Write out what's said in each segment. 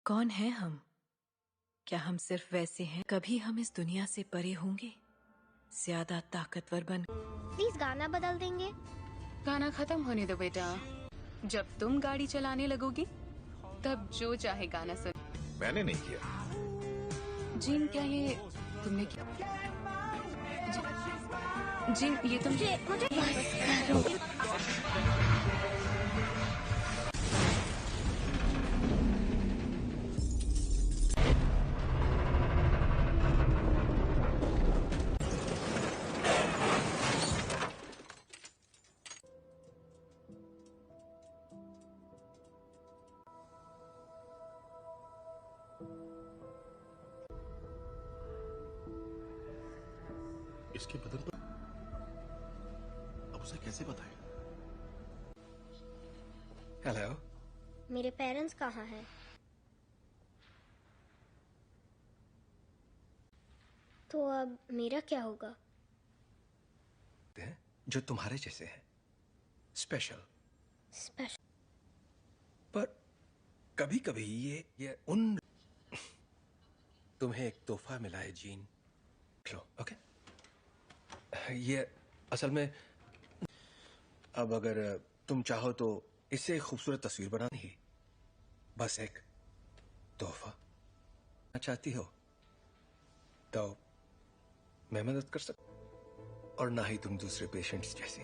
कौन है हम? क्या हम सिर्फ वैसे हैं? कभी हम इस दुनिया से परे होंगे, ज्यादा ताकतवर बन। प्लीज गाना बदल देंगे। गाना खत्म होने दो बेटा। जब तुम गाड़ी चलाने लगोगी तब जो चाहे गाना सुन। मैंने नहीं किया। जिन क्या ये तुमने किया? जिन ये तुमने मुझे इसके बदन पर अब उसे कैसे बताएं? हेलो, मेरे पेरेंट्स कहाँ हैं? तो अब मेरा क्या होगा? जो तुम्हारे जैसे हैं, स्पेशल। स्पेशल। पर कभी कभी ये उन तुम्हें एक तोहफा मिला है जीन, लो। ओके, ये असल में अब अगर तुम चाहो तो इससे एक खूबसूरत तस्वीर बनानी ही, बस एक तोहफा चाहती हो तो मैं मदद कर सकता, और ना ही तुम दूसरे पेशेंट्स जैसे।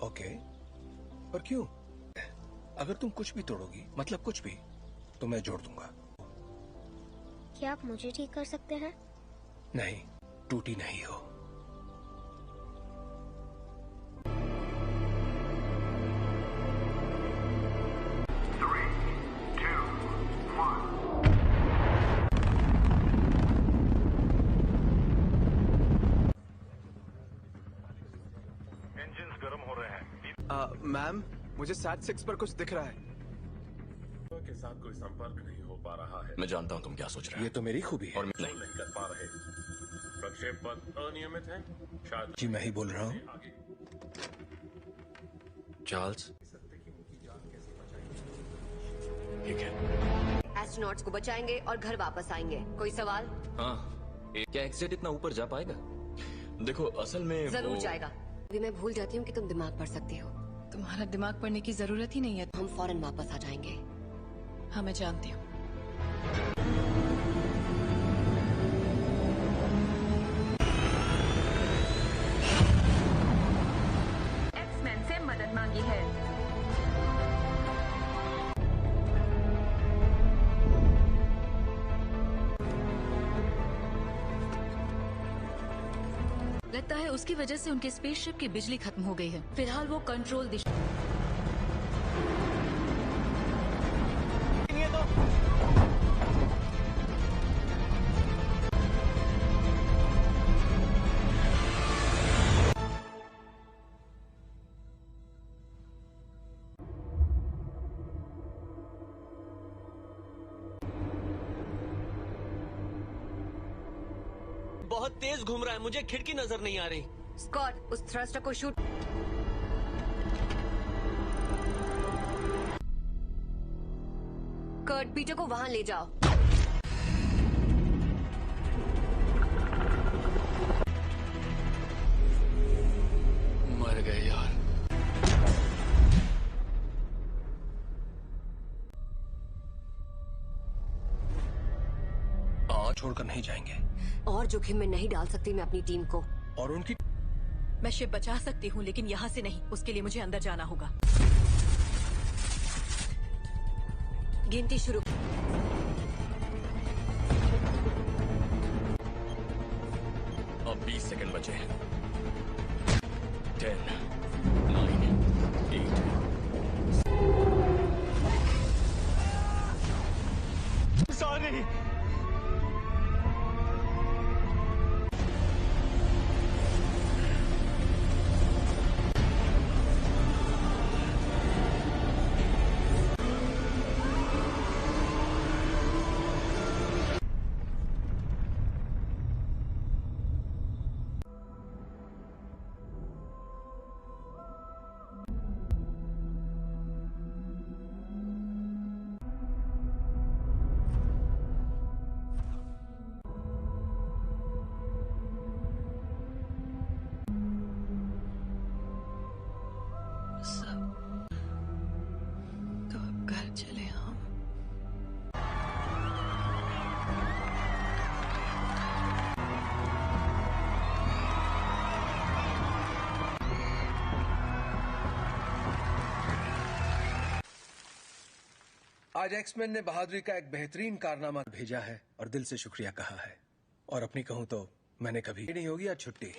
ओके, पर क्यों? अगर तुम कुछ भी तोड़ोगी, मतलब कुछ भी, तो मैं जोड़ दूंगा। क्या आप मुझे ठीक कर सकते हैं? नहीं, टूटी नहीं हो। इंजन्स गर्म हो रहे हैं। मैम, मुझे SAT-6 पर कुछ दिख रहा है। के साथ कोई संपर्क नहीं हो पा रहा है। मैं जानता हूं तुम क्या सोच रहे हो। ये तो मेरी खूबी है। और नहीं कर पा रहे। प्रक्षेप पथ अनियमित है। शायद जी मैं ही बोल रहा हूँ। आगे चार्ल्स, ठीक है। एस्ट्रोनॉट्स को बचाएंगे और घर वापस आएंगे। कोई सवाल? हाँ, क्या एक्सेट इतना ऊपर जा पाएगा? देखो असल में जरूर जाएगा। अभी मैं भूल जाती हूँ कि तुम दिमाग पढ़ सकती हो। तुम्हारा दिमाग पढ़ने की जरूरत ही नहीं है। हम फौरन वापस आ जाएंगे। हाँ, मैं जानती हूँ। एक्समैन से मदद मांगी है। लगता है उसकी वजह से उनके स्पेसशिप की बिजली खत्म हो गई है। फिलहाल वो कंट्रोल दिशा। बहुत तेज घूम रहा है, मुझे खिड़की नजर नहीं आ रही। स्कॉट, उस थ्रस्टर को शूट। कर्ट, पीटर को वहां ले जाओ। मर गए यार। छोड़कर नहीं जाएंगे। और जोखिम में नहीं डाल सकती मैं अपनी टीम को। और उनकी मैं शिप बचा सकती हूँ, लेकिन यहाँ से नहीं। उसके लिए मुझे अंदर जाना होगा। गिनती शुरू। अब 20 सेकंड बचे हैं। 10, 9, 8। सॉरी। आज एक्समैन ने बहादुरी का एक बेहतरीन कारनामा भेजा है और दिल से शुक्रिया कहा है। और अपनी कहूं तो मैंने कभी नहीं होगी आज छुट्टी।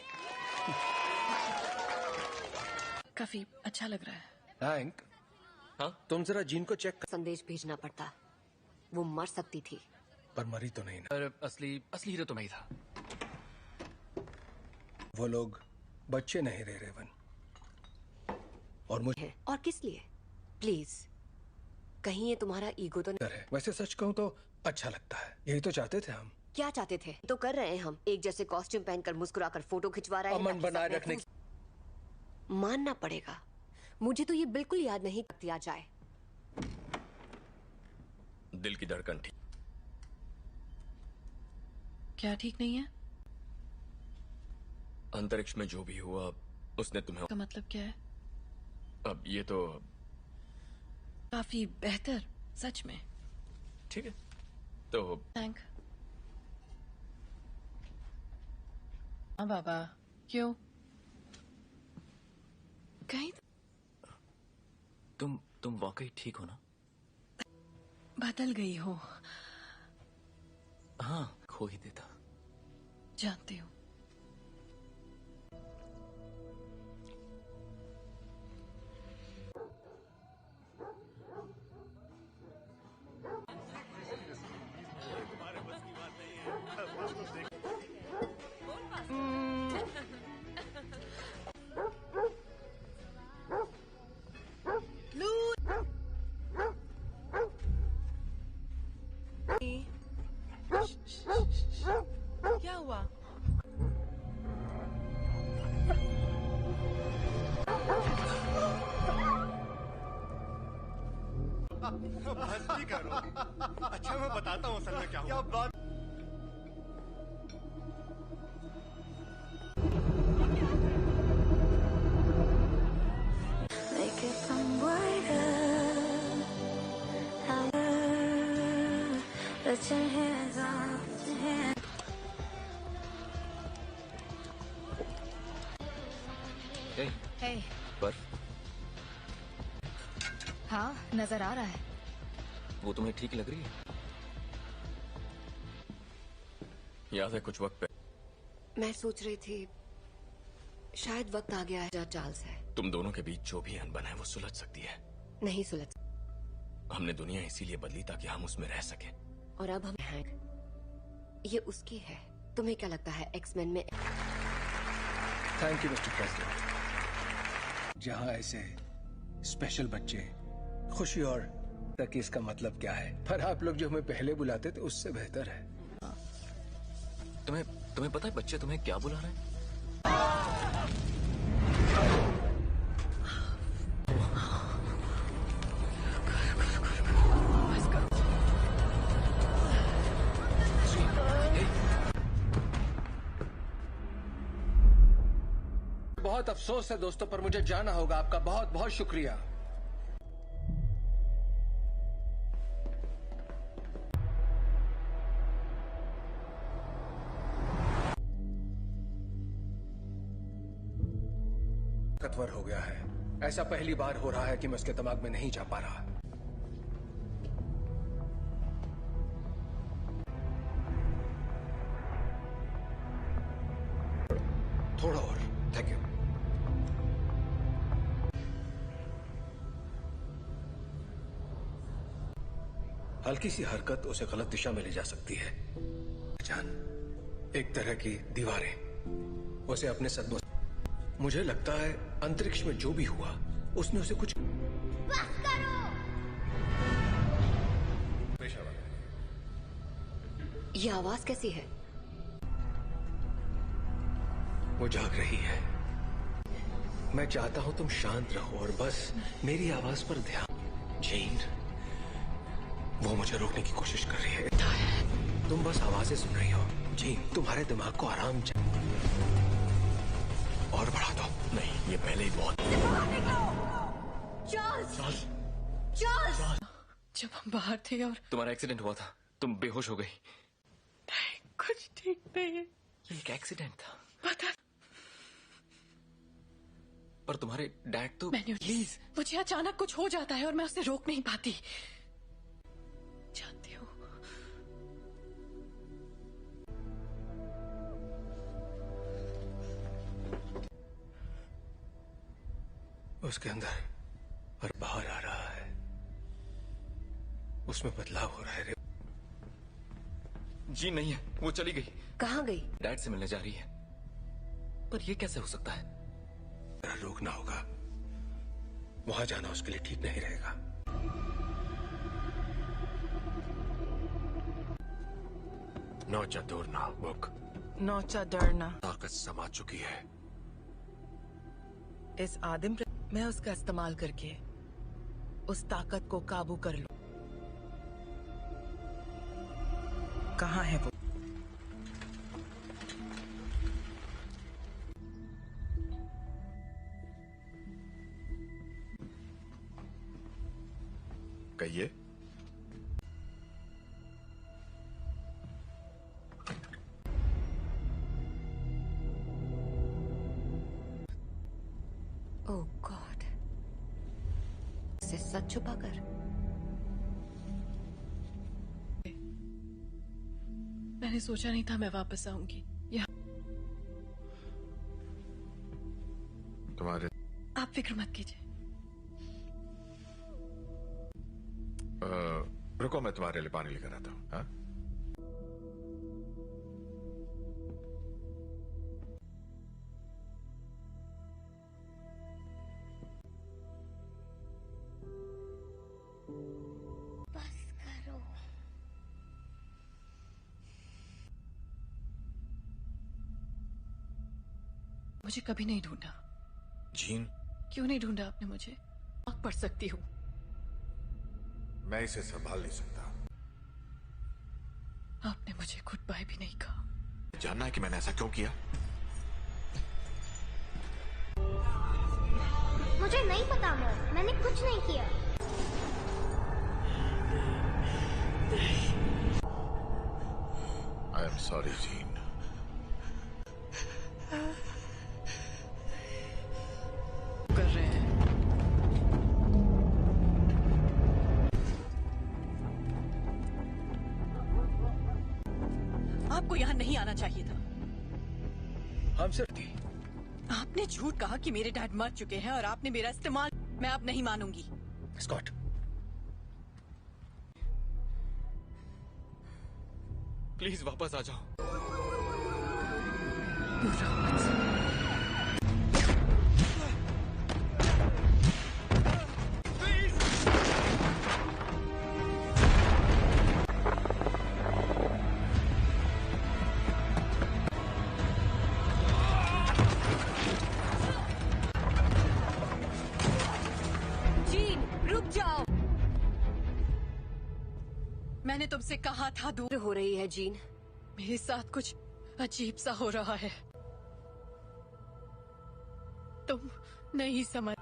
काफी अच्छा लग रहा है। थैंक। हाँ? तुम जरा जीन को चेक कर। संदेश भेजना पड़ता, वो मर सकती थी। पर मरी तो नहीं ना। पर असली हीरो तो मैं ही था। वो लोग बच्चे नहीं रहे रेवन। और मुझे और किस लिए? प्लीज, कहीं ये तुम्हारा ईगो तो नहीं? है। वैसे सच कहूं तो अच्छा लगता है। यही तो चाहते थे हम। क्या चाहते थे? तो कर रहे हैं हम। एक जैसे कॉस्ट्यूम पहनकर मुस्कुराकर फोटो खिंचवा रहे हैं। अमन बनाए रखने की। मानना पड़ेगा, मुझे तो ये बिल्कुल याद नहीं दिया जाए। दिल की धड़कन ठीक। क्या ठीक नहीं है? अंतरिक्ष में जो भी हुआ उसने तुम्हें। का मतलब क्या है? अब ये तो काफी बेहतर, सच में। ठीक है तो थैंक। हाँ बाबा, क्यों? कहीं तुम वाकई ठीक हो ना? बदल गई हो। हाँ, खो ही देता। जानती हूँ। क्या हुआ? मस्ती करो। अच्छा मैं बताता हूँ असल में क्या हुआ। बात हे, बर्फ हाँ नजर आ रहा है। वो तुम्हें ठीक लग रही है? याद है कुछ वक्त पे मैं सोच रही थी शायद वक्त आ गया है। चार्ल्स है। तुम दोनों के बीच जो भी अनबन है वो सुलझ सकती है। नहीं सुलझ। हमने दुनिया इसीलिए बदली ताकि हम उसमें रह सके। और अब हम हैं। ये उसकी है। तुम्हें क्या लगता है एक्समैन में? Thank you mister president. जहां ऐसे स्पेशल बच्चे खुशी और तक इसका मतलब क्या है, पर आप लोग जो हमें पहले बुलाते थे उससे बेहतर है। तुम्हें पता है बच्चे तुम्हें क्या बुला रहे हैं? बहुत अफसोस है दोस्तों, पर मुझे जाना होगा। आपका बहुत बहुत शुक्रिया। ताकतवर हो गया है। ऐसा पहली बार हो रहा है कि मैं उसके दिमाग में नहीं जा पा रहा। थोड़ा और। Thank you. हल्की सी हरकत उसे गलत दिशा में ले जा सकती है। जान, एक तरह की दीवारें उसे अपने सदमों। मुझे लगता है अंतरिक्ष में जो भी हुआ उसने उसे कुछ। बस करो। ये आवाज कैसी है? वो जाग रही है। मैं चाहता हूं तुम शांत रहो और बस मेरी आवाज पर ध्यान। जेन, वो मुझे रोकने की कोशिश कर रही है। तुम बस आवाजें सुन रही हो। जेन, तुम्हारे दिमाग को आराम और बढ़ा दो। नहीं, ये पहले ही बहुत। चार्ल्स! जब हम बाहर थे और तुम्हारा एक्सीडेंट हुआ था, तुम बेहोश हो गई। कुछ ठीक नहीं है। ये एक एक्सीडेंट था। पता। पर तुम्हारे डैड तो। प्लीज, मुझे अचानक कुछ हो जाता है और मैं उसे रोक नहीं पाती। उसके अंदर और बाहर आ रहा है, उसमें बदलाव हो रहा है। जी नहीं है, वो चली गई। कहाँ गई? डैड से मिलने जा रही है। पर ये कैसे हो सकता है? रोकना होगा, वहां जाना उसके लिए ठीक नहीं रहेगा। नौचा दूरना बुक, नौचा डरना ताकत समा चुकी है। इस आदिम मैं उसका इस्तेमाल करके उस ताकत को काबू कर लूं। कहाँ है वो? कहिए। ओह गॉड, इसे सच छुपा कर। मैंने सोचा नहीं था मैं वापस आऊंगी यहाँ। तुम्हारे आप फिक्र मत कीजिए। रुको, मैं तुम्हारे लिए पानी लेकर आता हूँ। हाँ? बस करो। मुझे कभी नहीं ढूंढा। जीन, क्यों नहीं ढूंढा आपने मुझे? आग पढ़ सकती हूँ। मैं इसे संभाल नहीं सकता। आपने मुझे गुड बाय भी नहीं कहा। जानना है कि मैंने ऐसा क्यों किया? मुझे नहीं पता मॉम, मैंने कुछ नहीं किया। I am sorry gene. कर रहे हैं। आपको यहाँ नहीं आना चाहिए था। हम सिर्फ थी। आपने झूठ कहा कि मेरे डैड मर चुके हैं और आपने मेरा इस्तेमाल। मैं अब नहीं मानूंगी। स्कॉट, प्लीज वापस आ जाओ। जीन, रुक जाओ। मैंने तुमसे कहा था दूर हो रही है जीन। मेरे साथ कुछ अजीब सा हो रहा है। तुम नहीं समझ।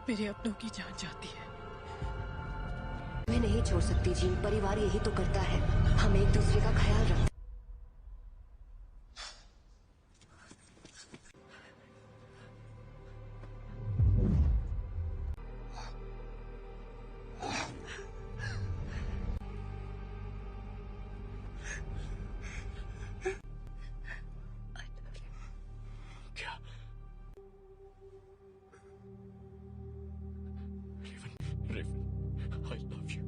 मेरे अपनों की जान जाती है। मैं नहीं छोड़ सकती जीन, परिवार यही तो करता है। हम एक दूसरे का ख्याल रखते। I love you.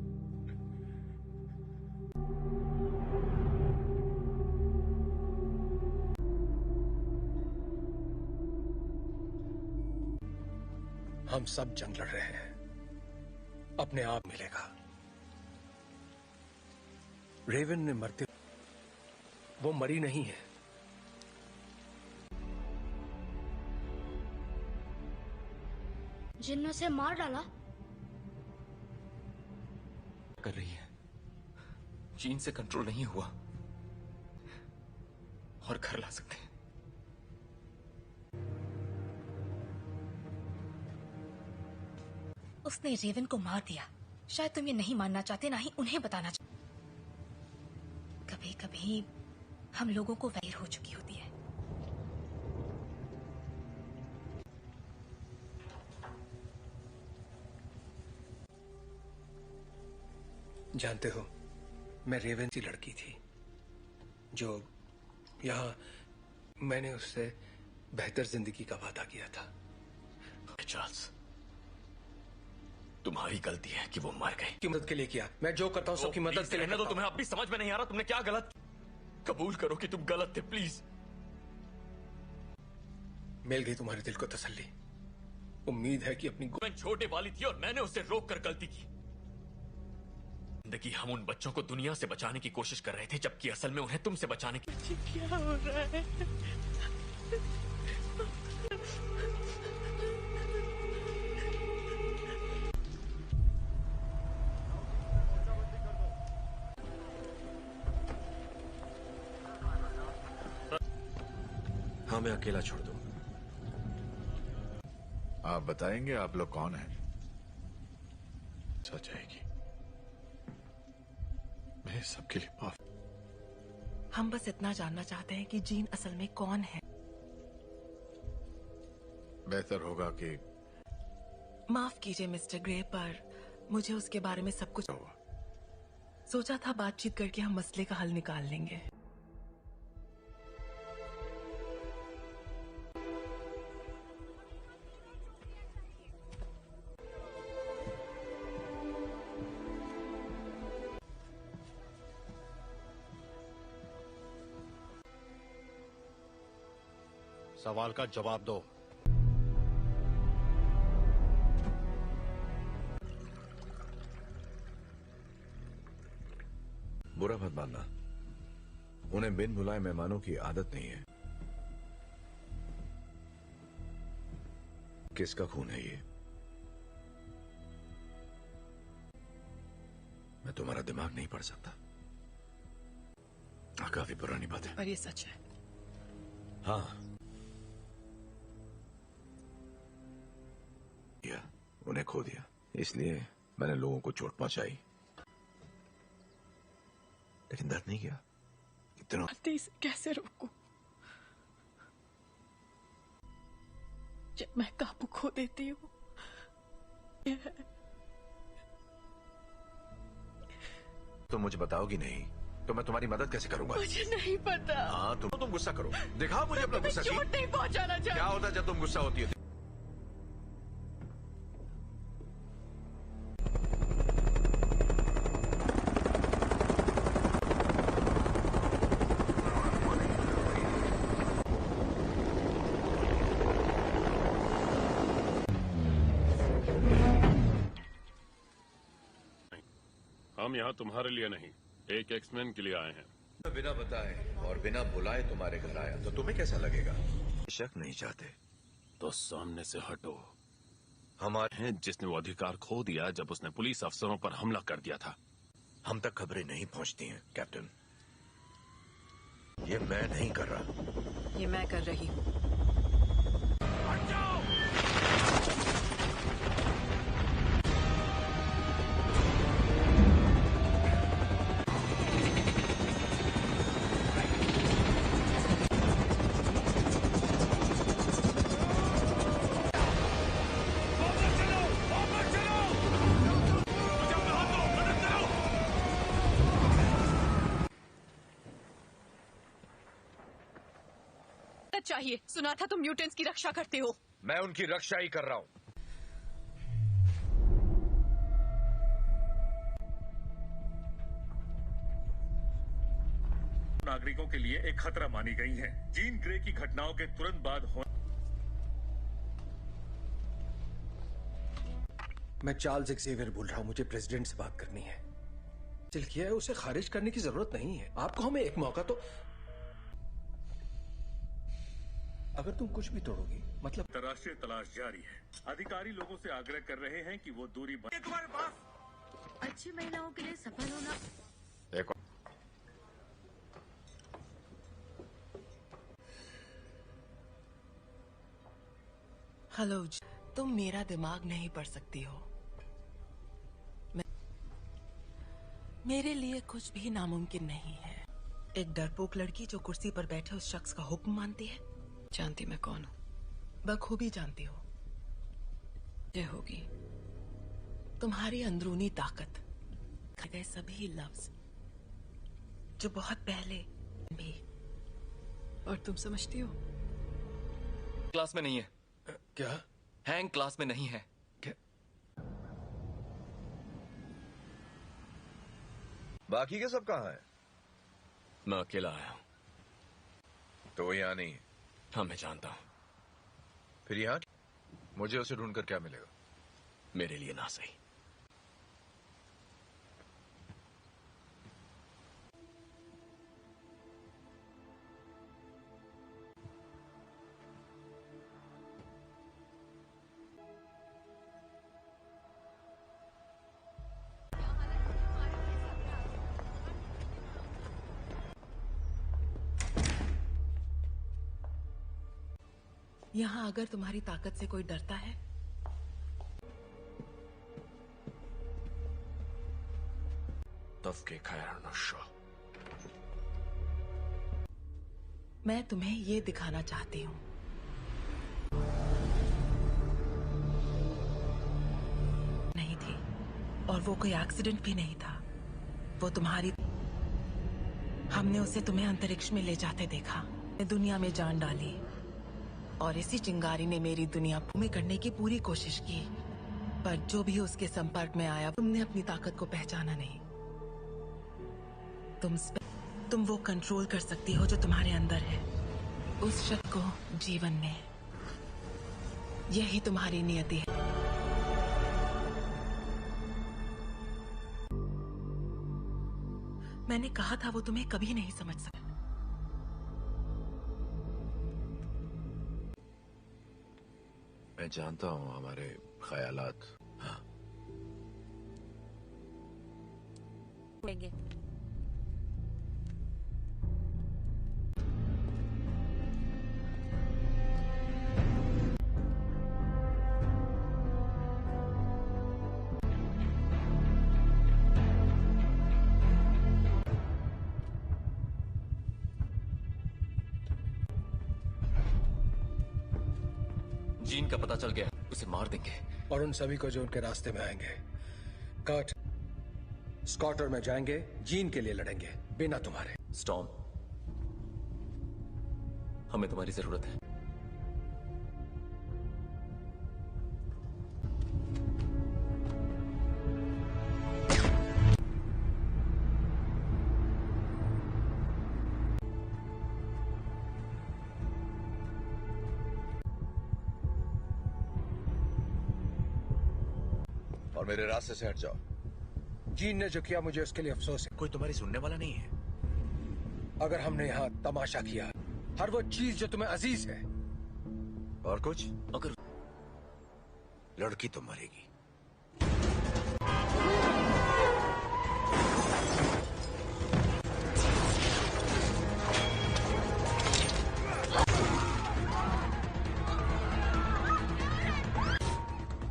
हम सब जंग लड़ रहे हैं, अपने आप मिलेगा। रेवन ने मरते, वो मरी नहीं है। जिन ने उसे मार डाला। कर रही है, जीन से कंट्रोल नहीं हुआ और घर ला सकते हैं। उसने रेवन को मार दिया। शायद तुम ये नहीं मानना चाहते, ना ही उन्हें बताना चाहते। कभी कभी हम लोगों को वैर हो चुकी होती है। जानते हो, मैं रेवन सी लड़की थी जो यहाँ मैंने उससे बेहतर जिंदगी का वादा किया था। चार्ल्स, तुम्हारी गलती है कि वो मर गए। की मदद के लिए किया, मैं जो करता हूँ सबकी मदद के लिए रहने दो। तुम्हें अब भी समझ में नहीं आ रहा तुमने क्या गलत। कबूल करो कि तुम गलत थे प्लीज। मिल गई तुम्हारे दिल को तसल्ली। उम्मीद है कि अपनी मैं छोटे वाली थी और मैंने उसे रोक कर गलती की। जिंदगी हम उन बच्चों को दुनिया से बचाने की कोशिश कर रहे थे, जबकि असल में उन्हें तुमसे बचाने की। क्या हो रहा है? हाँ, मैं अकेला छोड़ दूं। आप बताएंगे आप लोग कौन हैं? सच आएगी। मैं सबके लिए माफ। हम बस इतना जानना चाहते हैं कि जीन असल में कौन है। बेहतर होगा कि माफ कीजिए मिस्टर ग्रे, पर मुझे उसके बारे में सब कुछ सोचा था। बातचीत करके हम मसले का हल निकाल लेंगे। सवाल का जवाब दो। बुरा मत मानना, उन्हें बिन बुलाए मेहमानों की आदत नहीं है। किसका खून है ये? मैं तुम्हारा दिमाग नहीं पढ़ सकता। काफी पुरानी बात है, पर ये सच है। हाँ, उन्हें खो दिया, इसलिए मैंने लोगों को चोट पहुंचाई, लेकिन दर्द नहीं किया। इतना इसे कैसे रोकूं? जब मैं काबू खो देती हूँ। तो मुझे बताओगी नहीं तो मैं तुम्हारी मदद कैसे करूंगा? मुझे नहीं पता। हाँ, तुम गुस्सा करो, दिखाओ मुझे अपना गुस्सा। चोट नहीं पहुंचाना चाहिए। क्या होता है जब तुम गुस्सा होती है? हम यहाँ तुम्हारे लिए नहीं, एक एक्समैन के लिए आए हैं। बिना बताए और बिना बुलाए तुम्हारे घर आया तो तुम्हें कैसा लगेगा? शक नहीं चाहते तो सामने से हटो। हमारे हैं जिसने वो अधिकार खो दिया जब उसने पुलिस अफसरों पर हमला कर दिया था। हम तक खबरें नहीं पहुंचती हैं कैप्टन। ये मैं नहीं कर रहा, ये मैं कर रही हूँ। चाहिए। सुना था तुम म्यूटेंट्स की रक्षा करते हो। मैं उनकी रक्षा ही कर रहा हूं। नागरिकों के लिए एक खतरा मानी गई हैं। जीन ग्रे की घटनाओं के तुरंत बाद मैं चार्ल्स एक्सेवियर बोल रहा हूँ, मुझे प्रेसिडेंट से बात करनी है। दिल किया है, उसे खारिज करने की जरूरत नहीं है। आपको हमें एक मौका तो। अगर तुम कुछ भी तोड़ोगी मतलब। अंतर्राष्ट्रीय तलाश जारी है। अधिकारी लोगों से आग्रह कर रहे हैं कि वो दूरी तुम्हारे पास अच्छी महिलाओं के लिए सफल होना। देखो, हेलो, तुम मेरा दिमाग नहीं पढ़ सकती हो। मेरे लिए कुछ भी नामुमकिन नहीं है। एक डरपोक लड़की जो कुर्सी पर बैठे उस शख्स का हुक्म मानती है। जानती मैं कौन हूँ? बखूबी जानती हो। ये होगी तुम्हारी अंदरूनी ताकत, गए सभी लफ्ज जो बहुत पहले भी। और तुम समझती हो? क्लास में नहीं है। क्या? हैंग क्लास में नहीं है। बाकी के सब कहाँ हैं? मैं अकेला आया हूं। तो वो यहाँ नहीं है? हाँ, मैं जानता हूं। फिर यहाँ मुझे उसे ढूंढकर क्या मिलेगा? मेरे लिए ना सही। यहाँ अगर तुम्हारी ताकत से कोई डरता है तब खैर नशो। मैं तुम्हें ये दिखाना चाहती हूँ। नहीं थी, और वो कोई एक्सीडेंट भी नहीं था। वो तुम्हारी, हमने उसे तुम्हें अंतरिक्ष में ले जाते देखा, दुनिया में जान डाली, और इसी चिंगारी ने मेरी दुनिया में करने की पूरी कोशिश की। पर जो भी उसके संपर्क में आया, तुमने अपनी ताकत को पहचाना नहीं। तुम वो कंट्रोल कर सकती हो जो तुम्हारे अंदर है, उस शक्ति को जीवन में। यही तुम्हारी नियति है। मैंने कहा था वो तुम्हें कभी नहीं समझ सकता। मैं जानता हूँ हमारे ख्यालात। हाँ। जीन का पता चल गया, उसे मार देंगे। और उन सभी को जो उनके रास्ते में आएंगे। कर्ट, स्कॉट और मैं जाएंगे, जीन के लिए लड़ेंगे, बिना तुम्हारे। स्टॉर्म, हमें तुम्हारी जरूरत है। और मेरे रास्ते से हट जाओ। जीन ने जो किया मुझे उसके लिए अफसोस है। कोई तुम्हारी सुनने वाला नहीं है। अगर हमने यहाँ तमाशा किया, हर वो चीज जो तुम्हें अजीज है। और कुछ? अगर लड़की तो मरेगी।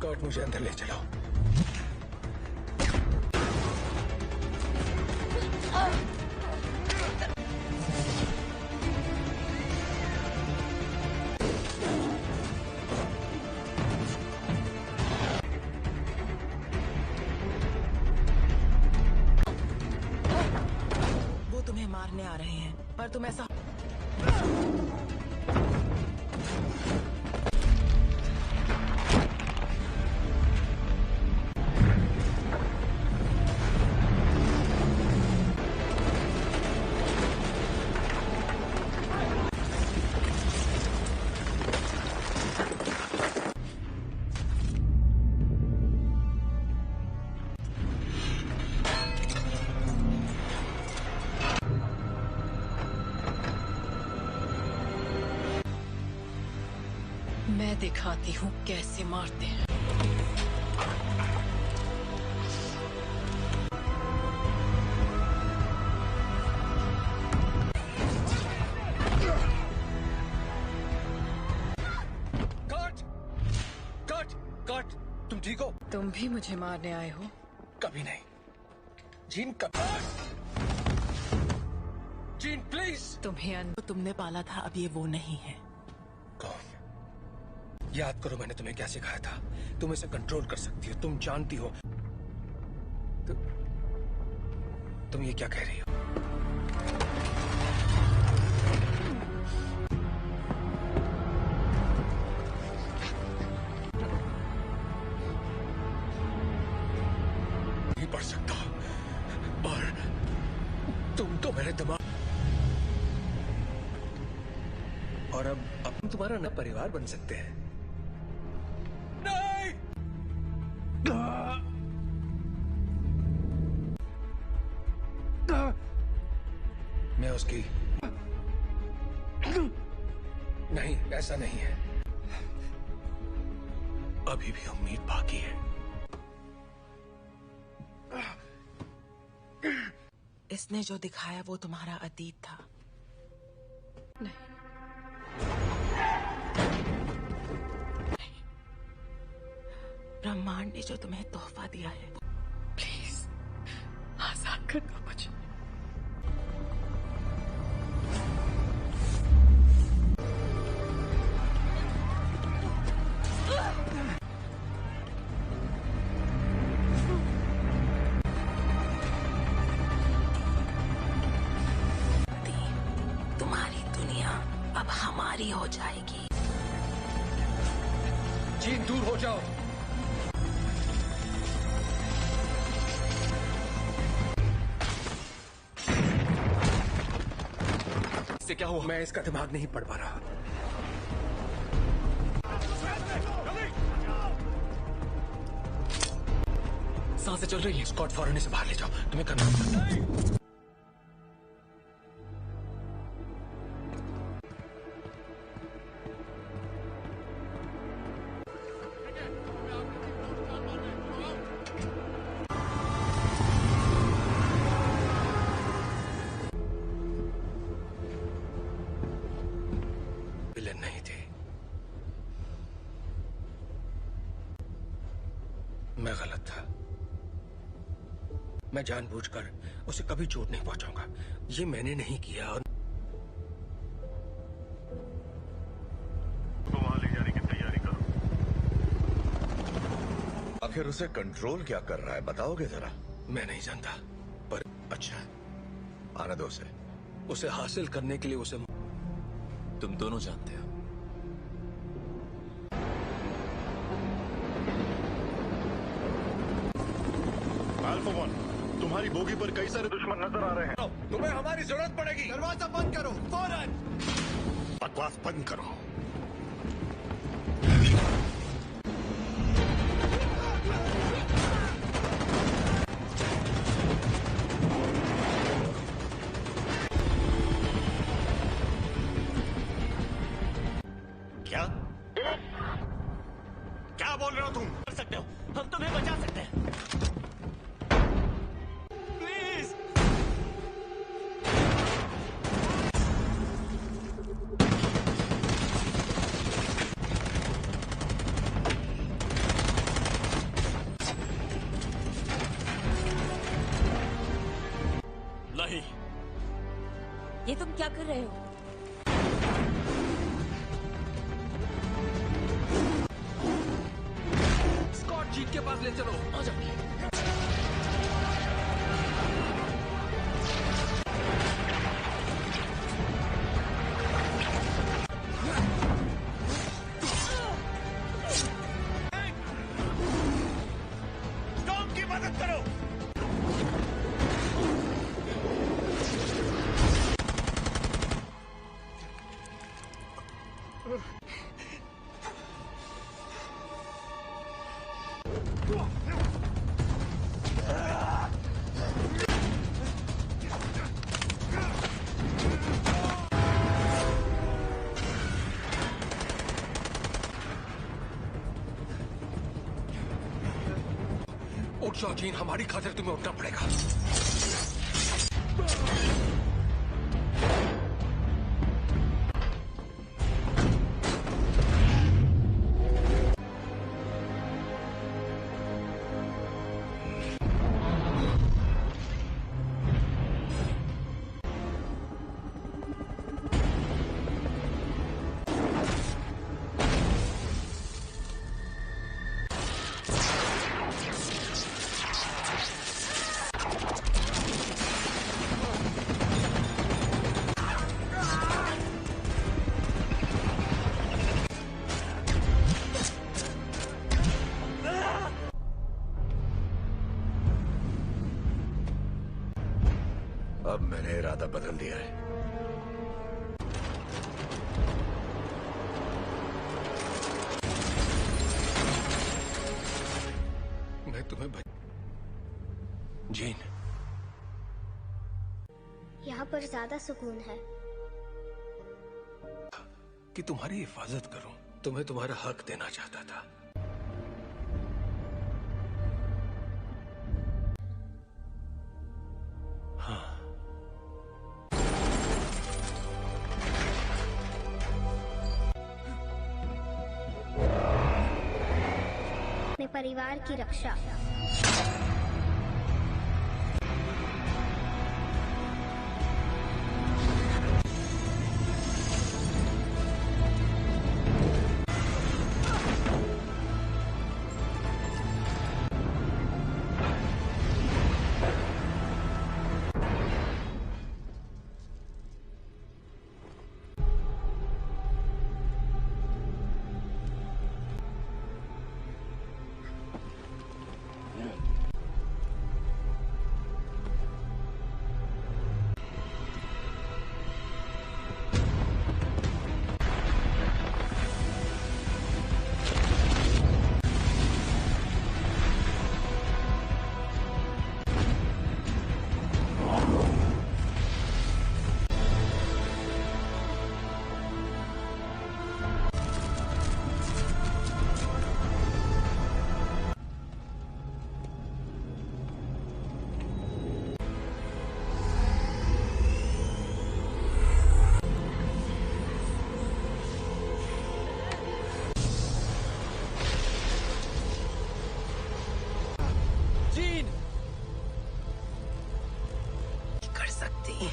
कर्ट, मुझे अंदर ले चलो। वो तुम्हें मारने आ रहे हैं, पर तुम ऐसा मैं दिखाती हूँ कैसे मारते हैं। कट! कट! कट! तुम ठीक हो? तुम भी मुझे मारने आए हो? कभी नहीं। जीन, कभी। Gene, please! तुम्हें तुमने पाला था, अब ये वो नहीं है। कौन? याद करो मैंने तुम्हें क्या सिखाया था। तुम इसे कंट्रोल कर सकती हो, तुम जानती हो। तुम ये क्या कह रही हो? नहीं पढ़ सकता, और तो मेरे दिमाग और अब हम तुम्हारा नया परिवार बन सकते हैं। नहीं! मैं उसकी नहीं, ऐसा नहीं है। अभी भी उम्मीद बाकी है। इसने जो दिखाया वो तुम्हारा अतीत था। नहीं, ब्रह्मांड ने जो तुम्हें तोहफा दिया है। प्लीज आजाद कर दो मुझे। तुम्हारी दुनिया अब हमारी हो जाएगी। जीन, दूर हो जाओ। इससे क्या हुआ? मैं इसका दिमाग नहीं पढ़ पा रहा। सांसें चल रही है। स्कॉट, फौरन इसे बाहर ले जाओ। तुम्हें करना होगा। विलेन नहीं थी। मैं गलत था। मैं जानबूझकर उसे कभी चोट नहीं पहुंचाऊंगा। ये मैंने नहीं किया। और तो वहां ले जाने की तैयारी करो। आखिर उसे कंट्रोल क्या कर रहा है, बताओगे जरा? मैं नहीं जानता, पर अच्छा, आने दो उसे। उसे हासिल करने के लिए उसे तुम दोनों जानते हो। अल्फा वन, तुम्हारी बोगी पर कई सारे दुश्मन नजर आ रहे हैं। तुम्हें हमारी जरूरत पड़ेगी। दरवाजा बंद करो फौरन। बकवास बंद करो। क्या क्या बोल रहे हो तुम? कर सकते हो, हम तुम्हें बचा सकते हैं। प्लीज। नहीं, ये तुम क्या कर रहे हो? स्कॉट, जीन के पास ले चलो। आ जाओ। टॉम की मदद करो। उठ जाओ जीन, हमारी खातिर तुम्हें उठना पड़ेगा। इरादा बदल दिया है। मैं तुम्हें जीन, यहाँ पर ज्यादा सुकून है। कि तुम्हारी हिफाजत करूं, तुम्हें तुम्हारा हक देना चाहता था। हाँ, अपने परिवार की रक्षा। कर सकती,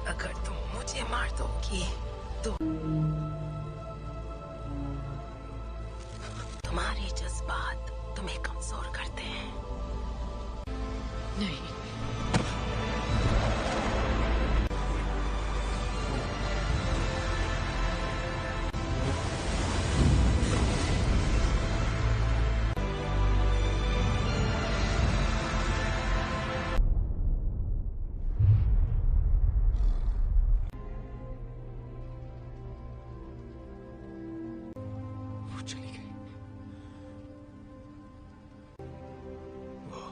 अगर तुम मुझे मार दोगी तो तुम्हारे जज्बात तुम्हें कमजोर करते हैं। नहीं, वो चली गई। वो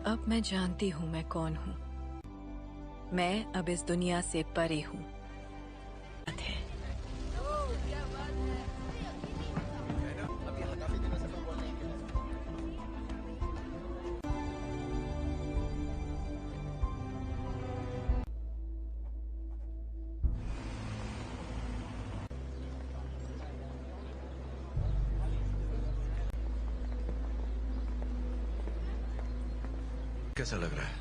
अब मैं जानती हूँ मैं कौन हूँ। मैं अब इस दुनिया से परे हूँ। कैसा लग रहा है?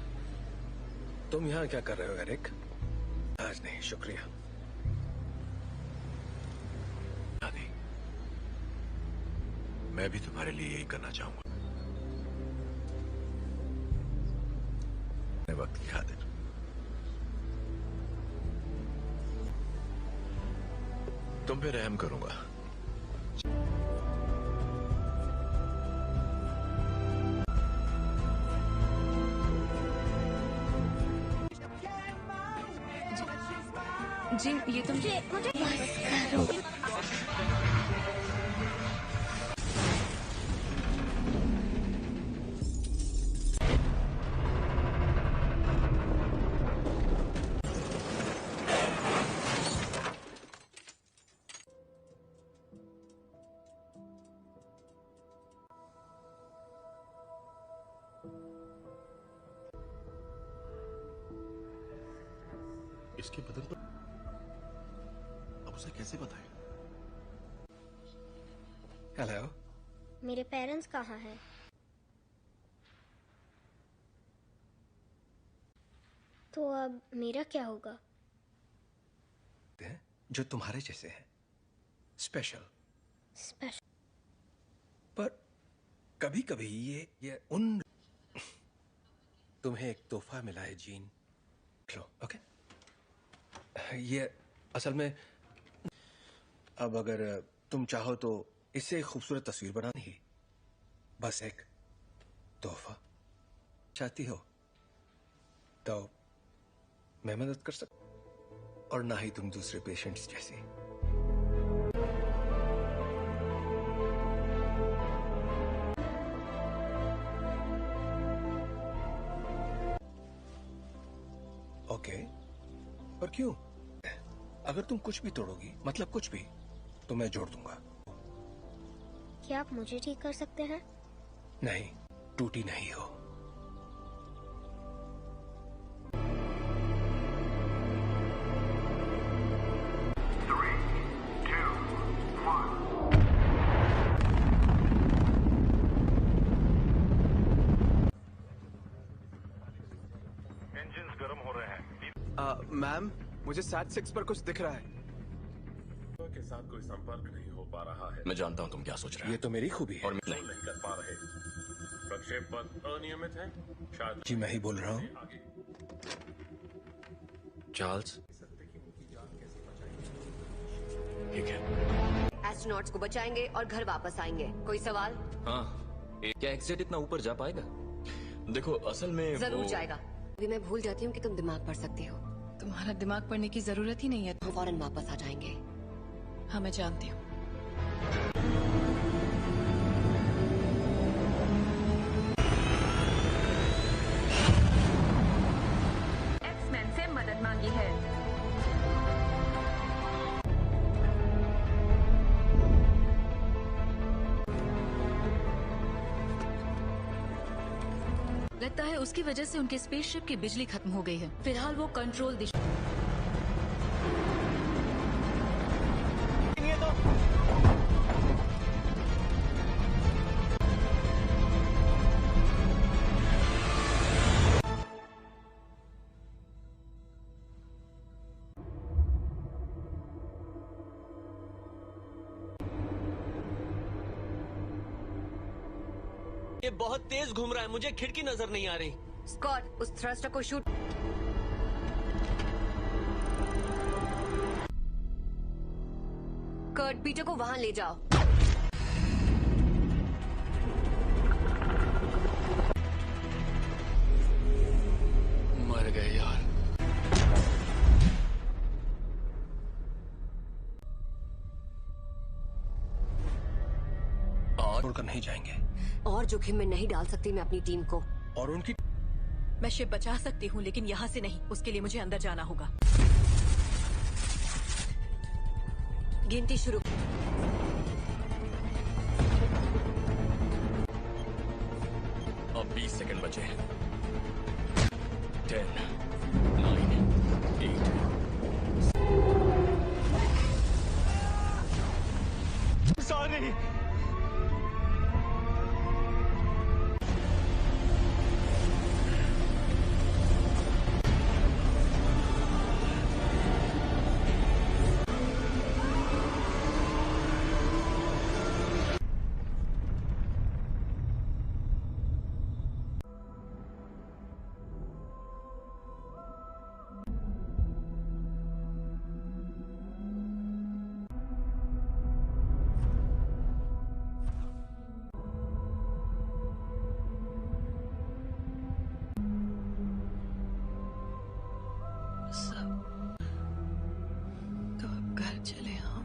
तुम यहाँ क्या कर रहे हो एरिक? आज नहीं, शुक्रिया। आदि, मैं भी तुम्हारे लिए यही करना चाहूंगा। वक्त की खातिर तुम पे रहम करूंगा। जी, ये तुम मुझे बस करो। इसके बदन पर अब उसे कैसे बताएं? हेलो, मेरे पेरेंट्स कहाँ हैं? तो अब मेरा क्या होगा? जो तुम्हारे जैसे हैं, स्पेशल। स्पेशल। पर कभी कभी ये उन तुम्हें एक तोहफा मिला है जीन, लो, ओके? ये असल में अब अगर तुम चाहो तो इससे एक खूबसूरत तस्वीर बनानी ही, बस एक तोहफा चाहती हो तो मैं मदद कर सकता, और ना ही तुम दूसरे पेशेंट्स जैसी। ओके, पर क्यों? अगर तुम कुछ भी तोड़ोगी, मतलब कुछ भी, तो मैं जोड़ दूंगा। क्या आप मुझे ठीक कर सकते हैं? नहीं, टूटी नहीं हो। इंजन्स गर्म हो रहे हैं। मैम, मुझे SAT-6 पर कुछ दिख रहा है। के साथ कोई संपर्क नहीं हो पा रहा है। मैं जानता हूँ तुम क्या सोच रहे हो। ये तो मेरी खूबी है। और नहीं कर पा रहे। प्रक्षेप पथ अनियमित है। शायद जी मैं ही बोल रहा हूँ। चार्ल्स, ठीक है। एस्ट्रोनॉट्स को बचाएंगे और घर वापस आएंगे। कोई सवाल? हाँ, क्या एक्सेट इतना ऊपर जा पाएगा? देखो असल में जरूर जाएगा। अभी मैं भूल जाती हूँ कि तुम दिमाग पढ़ सकती हो। तुम्हारा दिमाग पढ़ने की जरूरत ही नहीं है। हम फौरन वापस आ जाएंगे। हाँ, मैं जानती हूँ। एक्समैन से मदद मांगी है। लगता है उसकी वजह से उनके स्पेसशिप की बिजली खत्म हो गई है। फिलहाल वो कंट्रोल दिशा। ये बहुत तेज घूम रहा है, मुझे खिड़की नजर नहीं आ रही। स्कॉट, उस थ्रस्टर को शूट। कर्ट, पीटर को वहां ले जाओ। मर गए यार। और छोड़कर नहीं जाएंगे। और जोखिम में नहीं डाल सकती मैं अपनी टीम को। और उनकी मैं शिप बचा सकती हूँ, लेकिन यहाँ से नहीं। उसके लिए मुझे अंदर जाना होगा। गिनती शुरू। अब 20 सेकंड बचे। 10, 9, 8। सॉरी। तो अब घर चले हम।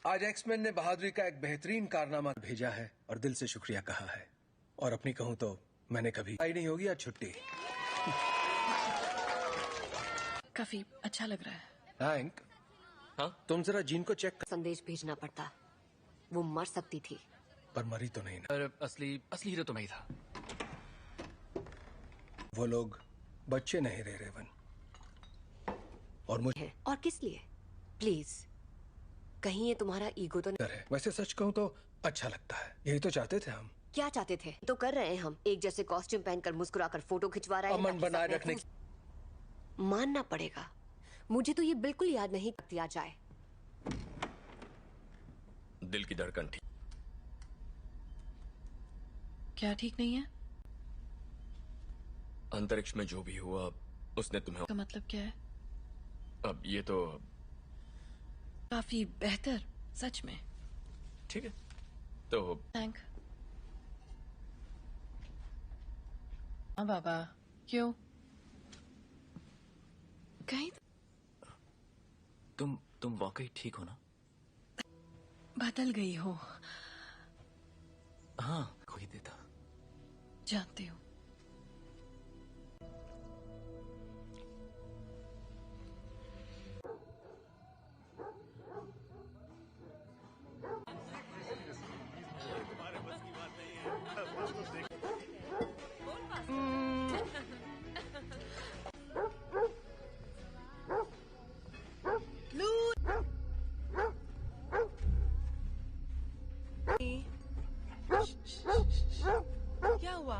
आज एक्समैन ने बहादुरी का एक बेहतरीन कारनामा भेजा है और दिल से शुक्रिया कहा है। और अपनी कहूं तो मैंने कभी आई नहीं होगी आज छुट्टी। काफी अच्छा लग रहा है। हैंक, हाँ, तुम जरा जीन को चेक कर। संदेश भेजना पड़ता। वो मर सकती थी। पर मरी तो नहीं ना। पर असली हीरो तो मैं ही था। वो लोग बच्चे नहीं रहे रेवन। और मुझे और किस लिए? प्लीज, कहीं ये तुम्हारा ईगो तो नहीं? वैसे सच कहूं तो अच्छा लगता है। यही तो चाहते थे हम। क्या चाहते थे? तो कर रहे हैं हम। एक जैसे कॉस्ट्यूम पहनकर मुस्कुराकर फोटो खिंचवा रहे हैं। अमन बनाए रखने मानना पड़ेगा, मुझे तो ये बिल्कुल याद नहीं दिया जाए। दिल की धड़कन ठीक। क्या ठीक नहीं है? अंतरिक्ष में जो भी हुआ उसने तुम्हें। का मतलब क्या है? अब ये तो काफी बेहतर, सच में। ठीक है तो थैंक। हाँ बाबा, क्यों? कहीं तुम वाकई ठीक हो ना? बदल गई हो। हाँ, कोई देता। जानती हूँ। क्या हुआ?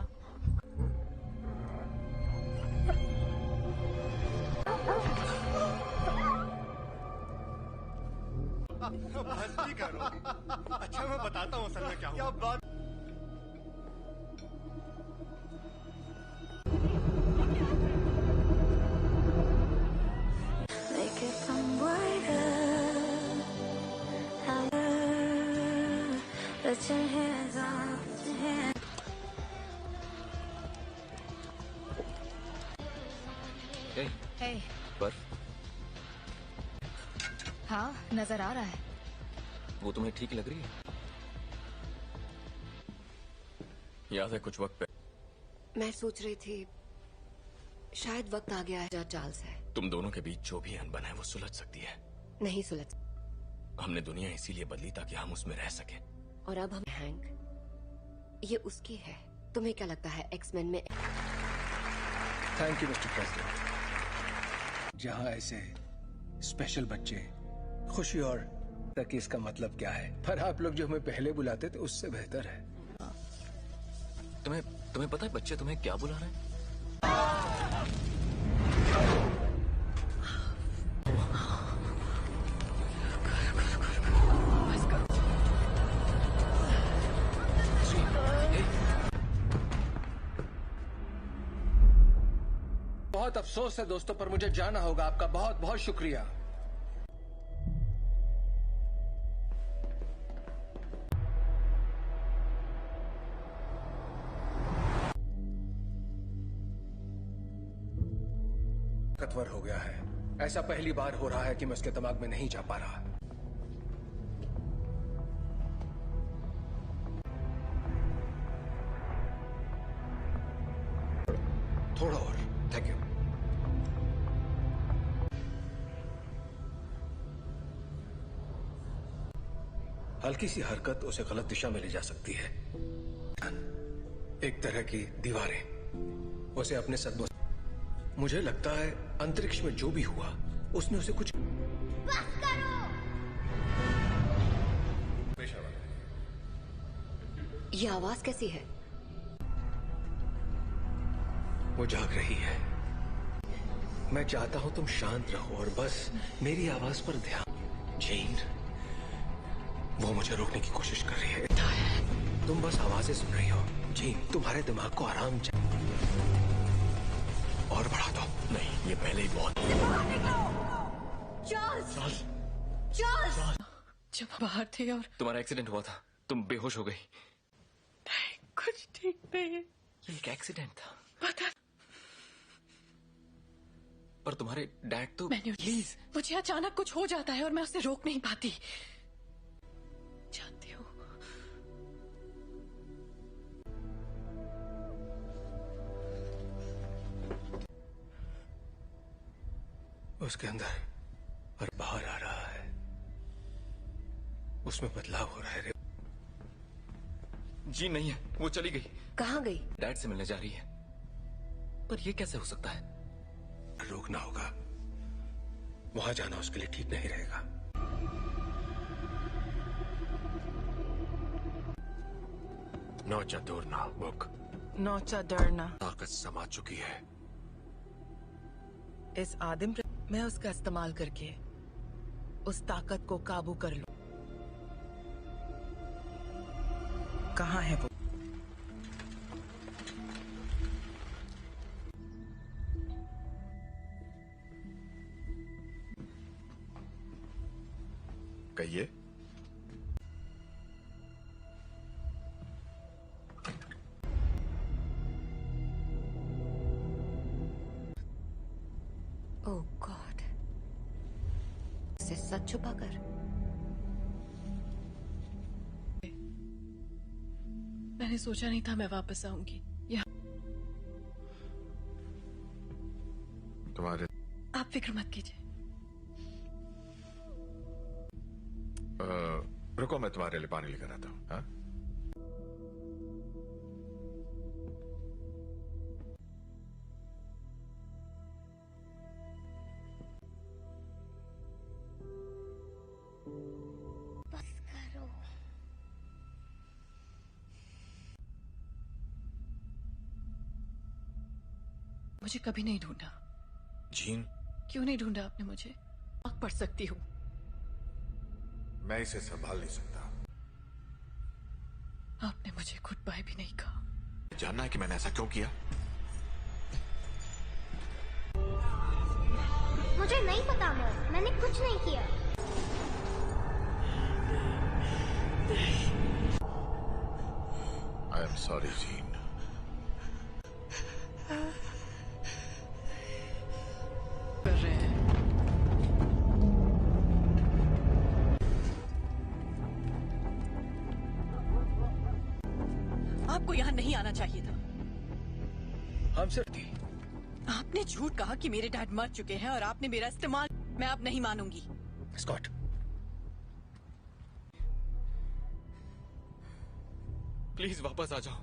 मस्ती करो। अच्छा मैं बताता हूँ असल में क्या हुआ। बात Hey. पर हाँ, नजर आ रहा है। वो तुम्हें ठीक लग रही है? याद है कुछ वक्त पहले मैं सोच रही थी शायद वक्त आ गया है चार्ल्स है। तुम दोनों के बीच जो भी अनबन है वो सुलझ सकती है। नहीं सुलझ। हमने दुनिया इसीलिए बदली ताकि हम उसमें रह सके। और अब हम हैंक, ये उसकी है। तुम्हें क्या लगता है एक्समैन में? Thank you mister president. जहां ऐसे स्पेशल बच्चे खुशी और तक इसका मतलब क्या है, पर आप लोग जो हमें पहले बुलाते थे उससे बेहतर है। तुम्हें पता है बच्चे तुम्हें क्या बुला रहे हैं? बहुत अफसोस है दोस्तों, पर मुझे जाना होगा। आपका बहुत बहुत शुक्रिया। ताकतवर हो गया है। ऐसा पहली बार हो रहा है कि मैं उसके दिमाग में नहीं जा पा रहा। थोड़ा और। Thank you. हल्की सी हरकत उसे गलत दिशा में ले जा सकती है। एक तरह की दीवारें उसे अपने सदमों। मुझे लगता है अंतरिक्ष में जो भी हुआ उसने उसे कुछ। बस करो। ये आवाज कैसी है? वो जाग रही है। मैं चाहता हूं तुम शांत रहो और बस मेरी आवाज पर ध्यान। जीन, वो मुझे रोकने की कोशिश कर रही है। तुम बस आवाजें सुन रही हो। जीन, तुम्हारे दिमाग को आराम चाहिए। और बढ़ा दो। नहीं, ये पहले ही बहुत। चार्ल्स! चार्ल्स! जब बाहर थे और तुम्हारा एक्सीडेंट हुआ था, तुम बेहोश हो गई। नहीं, कुछ ठीक नहीं है। ये एक एक्सीडेंट था। पता। पर तुम्हारे डैड तो। प्लीज, मुझे अचानक कुछ हो जाता है और मैं उसे रोक नहीं पाती। जानती हूँ। उसके अंदर और बाहर आ रहा है। उसमें बदलाव हो रहा है। जी नहीं है, वो चली गई। कहाँ गई? डैड से मिलने जा रही है। पर ये कैसे हो सकता है? रोकना होगा। वहां जाना उसके लिए ठीक नहीं रहेगा। नौचा दूरना बुक। नौचा डरना ताकत समा चुकी है। इस आदिम मैं उसका इस्तेमाल करके उस ताकत को काबू कर लूं। कहाँ है वो? कहिए। ओह गॉड, इसे सच छुपाकर। मैंने सोचा नहीं था मैं वापस आऊंगी यहाँ। तुम्हारे आप फिक्र मत कीजिए। रुको, मैं तुम्हारे लिए पानी लेकर आता हूँ। हाँ? बस करो। मुझे कभी नहीं ढूंढा। जीन, क्यों नहीं ढूंढा आपने मुझे? आग पढ़ सकती हूँ। मैं इसे संभाल नहीं सकता। आपने मुझे गुड बाय भी नहीं कहा। जानना है कि मैंने ऐसा क्यों किया? मुझे नहीं पता मॉम, मैंने कुछ नहीं किया। I am sorry gene. कर रहे हैं। आपको यहाँ नहीं आना चाहिए था। हम सिर्फ थी। आपने झूठ कहा कि मेरे डैड मर चुके हैं और आपने मेरा इस्तेमाल। मैं अब नहीं मानूंगी। स्कॉट, प्लीज वापस आ जाओ।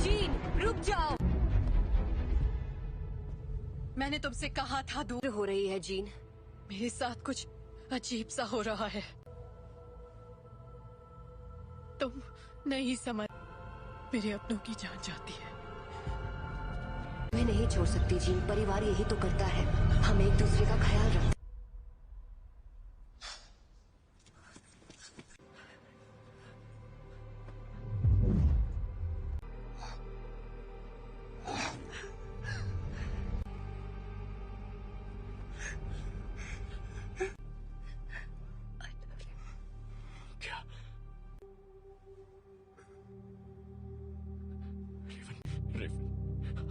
जीन, रुक जाओ। मैंने तुमसे कहा था दूर हो रही है जीन। मेरे साथ कुछ अजीब सा हो रहा है। तुम नहीं समझ। मेरे अपनों की जान जाती है। मैं नहीं छोड़ सकती जीन, परिवार यही तो करता है। हम एक दूसरे का ख्याल रखते।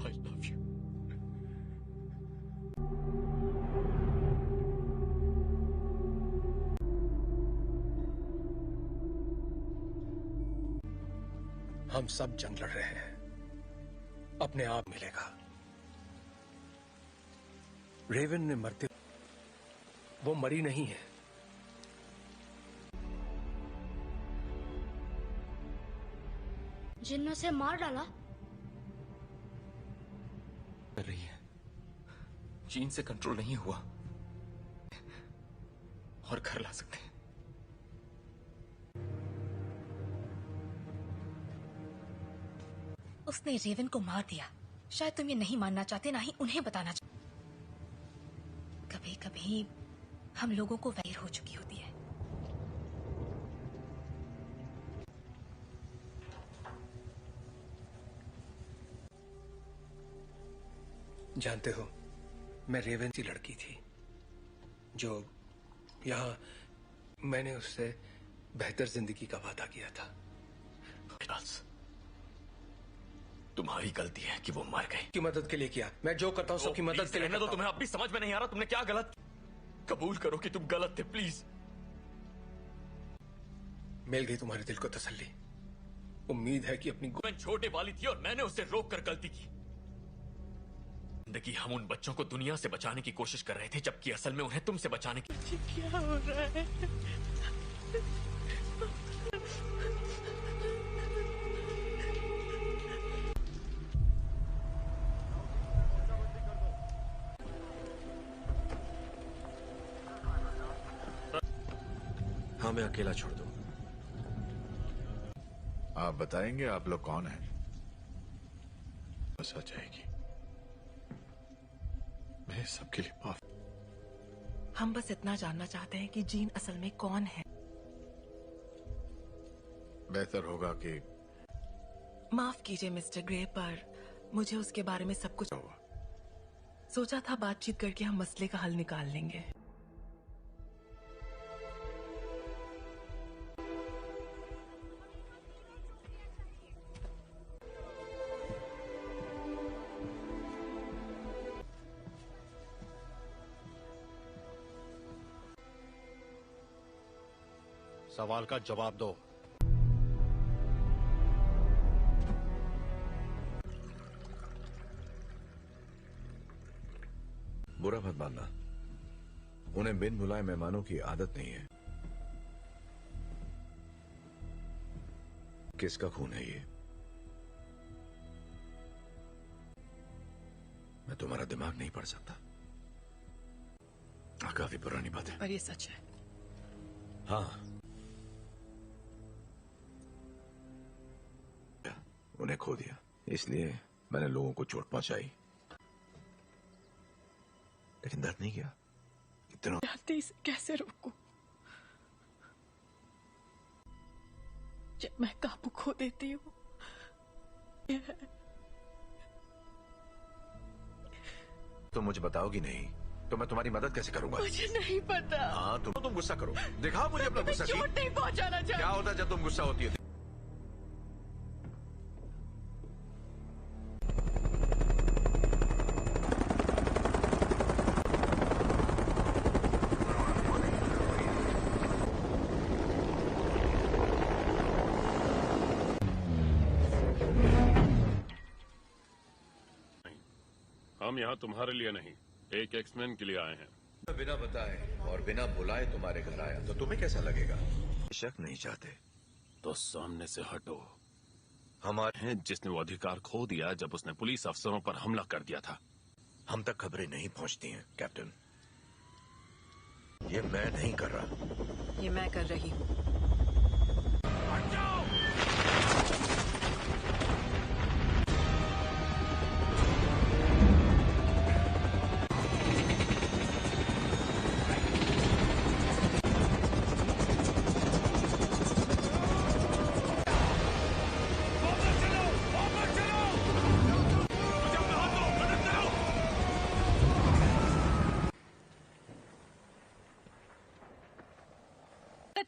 I love you. हम सब जंग लड़ रहे हैं। अपने आप मिलेगा। रेवन ने मरते, वो मरी नहीं है। जिन ने उसे मार डाला। कर रही है। जीन से कंट्रोल नहीं हुआ और घर ला सकते हैं। उसने रेवन को मार दिया। शायद तुम ये नहीं मानना चाहते, ना ही उन्हें बताना चाहते। कभी कभी हम लोगों को वैर हो चुकी होती है। जानते हो, मैं रेवन सी लड़की थी जो यहाँ मैंने उससे बेहतर जिंदगी का वादा किया था। तुम्हारी गलती है कि वो मर गई। की मदद के लिए किया। मैं जो करता हूँ सबकी मदद के लिए रहने दो। तुम्हें अब भी समझ में नहीं आ रहा तुमने क्या गलत। कबूल करो कि तुम गलत थे प्लीज। मिल गई तुम्हारे दिल को तसल्ली। उम्मीद है कि अपनी मैं छोटे वाली थी और मैंने उसे रोक कर गलती की। जिंदगी हम उन बच्चों को दुनिया से बचाने की कोशिश कर रहे थे, जबकि असल में उन्हें तुमसे बचाने की। क्या हो रहा है? हाँ, मैं अकेला छोड़ दूं। आप बताएंगे आप लोग कौन हैं? बस आ जाएगी। मैं सबके लिए माफ। हम बस इतना जानना चाहते हैं कि जीन असल में कौन है। बेहतर होगा कि माफ कीजिए मिस्टर ग्रे, पर मुझे उसके बारे में सब कुछ सोचा था। बातचीत करके हम मसले का हल निकाल लेंगे। सवाल का जवाब दो। बुरा मत मानना, उन्हें बिन बुलाए मेहमानों की आदत नहीं है। किसका खून है ये? मैं तुम्हारा दिमाग नहीं पढ़ सकता। काफी पुरानी बात है, पर ये सच है। हाँ, उन्हें खो दिया, इसलिए मैंने लोगों को चोट पहुंचाई, लेकिन दर्द नहीं किया। इतना इसे कैसे रोकूं? जब मैं काबू खो देती हूँ। तो मुझे बताओगी नहीं तो मैं तुम्हारी मदद कैसे करूंगा? मुझे नहीं पता। हाँ, तुम गुस्सा करो, दिखाओ मुझे अपना गुस्सा। चोट नहीं पहुंचाना चाहती। क्या होता है जब तुम गुस्सा होती है? हम यहाँ तुम्हारे लिए नहीं, एक एक्समैन के लिए आए हैं। बिना बताए और बिना बुलाए तुम्हारे घर आया तो तुम्हें कैसा लगेगा? शक नहीं चाहते तो सामने से हटो। हमारे हैं जिसने वो अधिकार खो दिया जब उसने पुलिस अफसरों पर हमला कर दिया था। हम तक खबरें नहीं पहुंचती हैं कैप्टन। ये मैं नहीं कर रहा, ये मैं कर रही हूँ।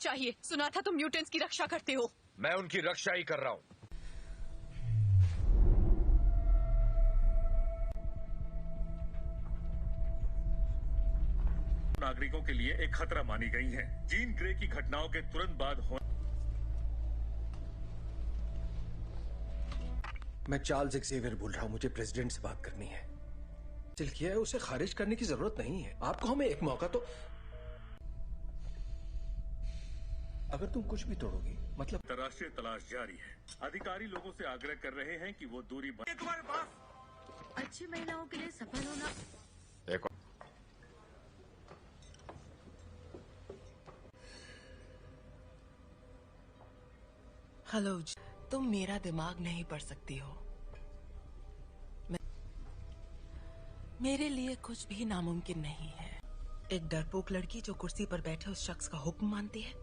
चाहिए। सुना था तुम म्यूटेंट्स की रक्षा करते हो। मैं उनकी रक्षा ही कर रहा हूं। नागरिकों के लिए एक खतरा मानी गई हैं। जीन ग्रे की घटनाओं के तुरंत बाद मैं चार्ल्स एक्सेवियर बोल रहा हूं। मुझे प्रेसिडेंट से बात करनी है। दिल किया है, उसे खारिज करने की जरूरत नहीं है। आपको हमें एक मौका तो। अगर तुम कुछ भी तोड़ोगी मतलब। अंतर्राष्ट्रीय तलाश जारी है। अधिकारी लोगों से आग्रह कर रहे हैं कि वो दूरी तुम्हारे पास अच्छी महिलाओं के लिए सफल होना। एक हेलो, तुम मेरा दिमाग नहीं पढ़ सकती हो। मेरे लिए कुछ भी नामुमकिन नहीं है। एक डरपोक लड़की जो कुर्सी पर बैठे उस शख्स का हुक्म मानती है।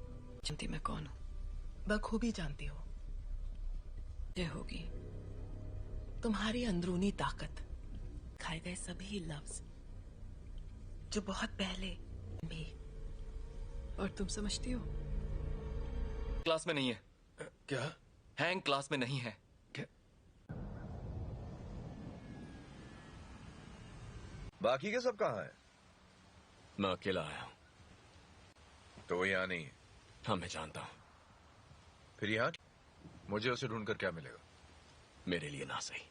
जानती मैं कौन हूँ? बखूबी जानती हो। ये होगी तुम्हारी अंदरूनी ताकत, खाए गए सभी लफ्ज जो बहुत पहले भी। और तुम समझती हो? क्लास में नहीं है। क्या? हैंग क्लास में नहीं है। क्या? बाकी के सब कहाँ हैं? मैं अकेला आया हूँ। तो वो यहाँ नहीं है। हाँ, मैं जानता हूँ। फिर यहाँ मुझे उसे ढूंढकर क्या मिलेगा? मेरे लिए ना सही।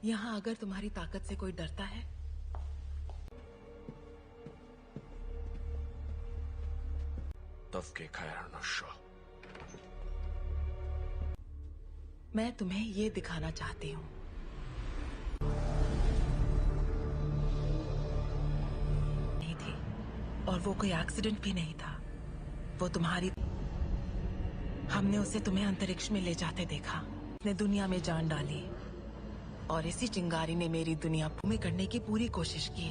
यहाँ अगर तुम्हारी ताकत से कोई डरता है मैं तुम्हें ये दिखाना चाहती हूँ। नहीं थी और वो कोई एक्सीडेंट भी नहीं था। वो तुम्हारी हमने उसे तुम्हें अंतरिक्ष में ले जाते देखा। उसने दुनिया में जान डाली और इसी चिंगारी ने मेरी दुनिया में करने की पूरी कोशिश की,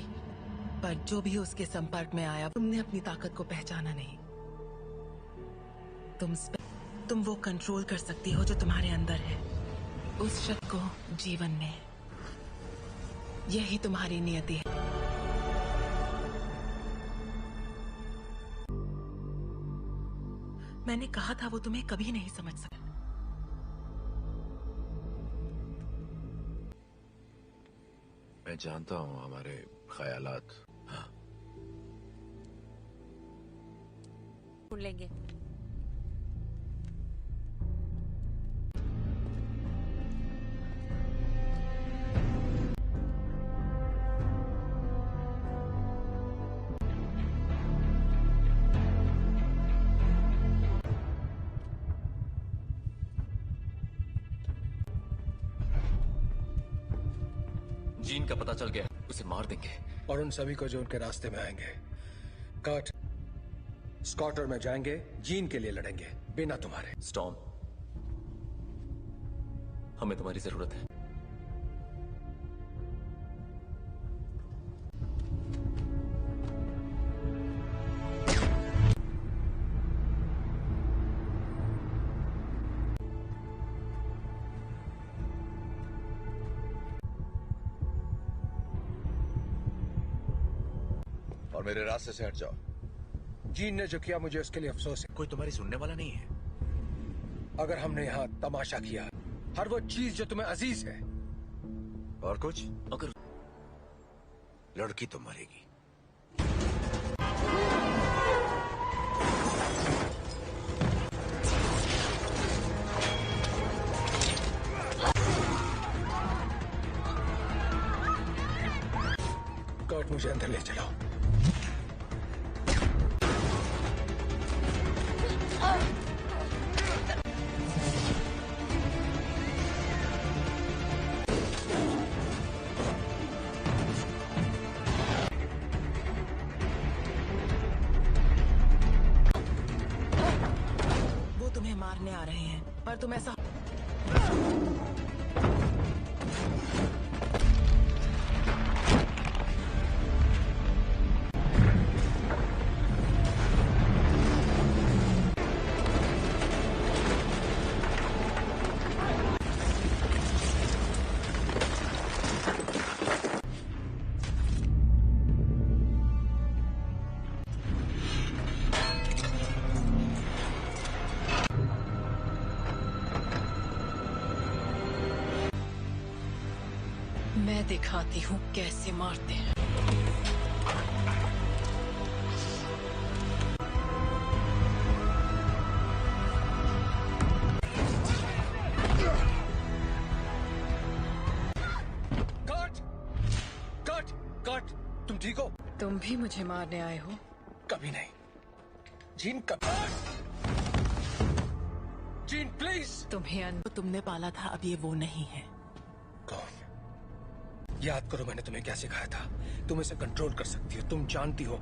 पर जो भी उसके संपर्क में आया तुमने अपनी ताकत को पहचाना नहीं। तुम वो कंट्रोल कर सकती हो जो तुम्हारे अंदर है, उस शक्ति को जीवन में। यही तुम्हारी नियति है। मैंने कहा था वो तुम्हें कभी नहीं समझ सका। मैं जानता हूँ हमारे ख्यालात। हाँ, ढूंढ लेंगे। जीन का पता चल गया, उसे मार देंगे। और उन सभी को जो उनके रास्ते में आएंगे। कर्ट, स्कॉट और मैं जाएंगे, जीन के लिए लड़ेंगे, बिना तुम्हारे। स्टॉर्म, हमें तुम्हारी जरूरत है। और मेरे रास्ते से हट जाओ। जीन ने जो किया मुझे उसके लिए अफसोस है। कोई तुम्हारी सुनने वाला नहीं है। अगर हमने यहाँ तमाशा किया, हर वो चीज जो तुम्हें अजीज है। और कुछ? अगर लड़की तो मरेगी। कर्ट, मुझे अंदर ले चलो। वो तुम्हें मारने आ रहे हैं, पर तुम ऐसा मैं दिखाती हूँ कैसे मारते हैं। कर्ट! कर्ट! कर्ट! तुम ठीक हो? तुम भी मुझे मारने आए हो? कभी नहीं। जीन, कभी। Gene, please! तुम्हें तुमने पाला था, अब ये वो नहीं है। कौन? याद करो मैंने तुम्हें क्या सिखाया था। तुम इसे कंट्रोल कर सकती हो, तुम जानती हो।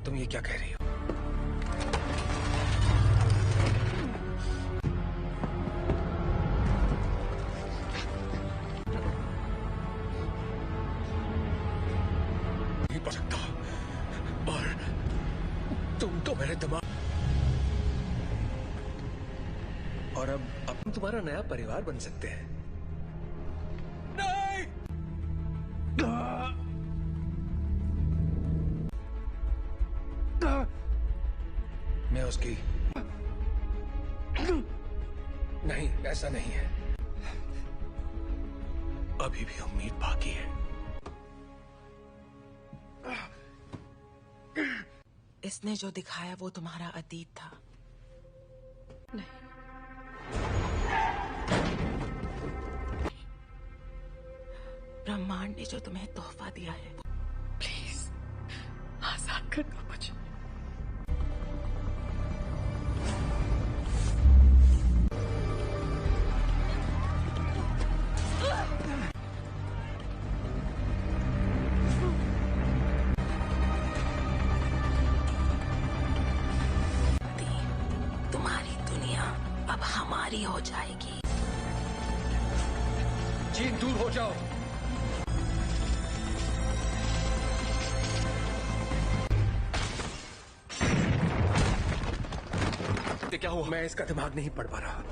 तुम ये क्या कह रही हो? नहीं पढ़ सकता। और तुम तो मेरे दिमाग। और अब तुम्हारा नया परिवार बन सकते हैं। मैं उसकी नहीं, ऐसा नहीं है। अभी भी उम्मीद बाकी है। इसने जो दिखाया वो तुम्हारा अतीत था। नहीं, जो तुम्हें तोहफा दिया है। प्लीज आजाद कर दो मुझे। तुम्हारी दुनिया अब हमारी हो जाएगी। जीन दूर हो जाओ। क्या हुआ? मैं इसका दिमाग नहीं पढ़ पा रहा।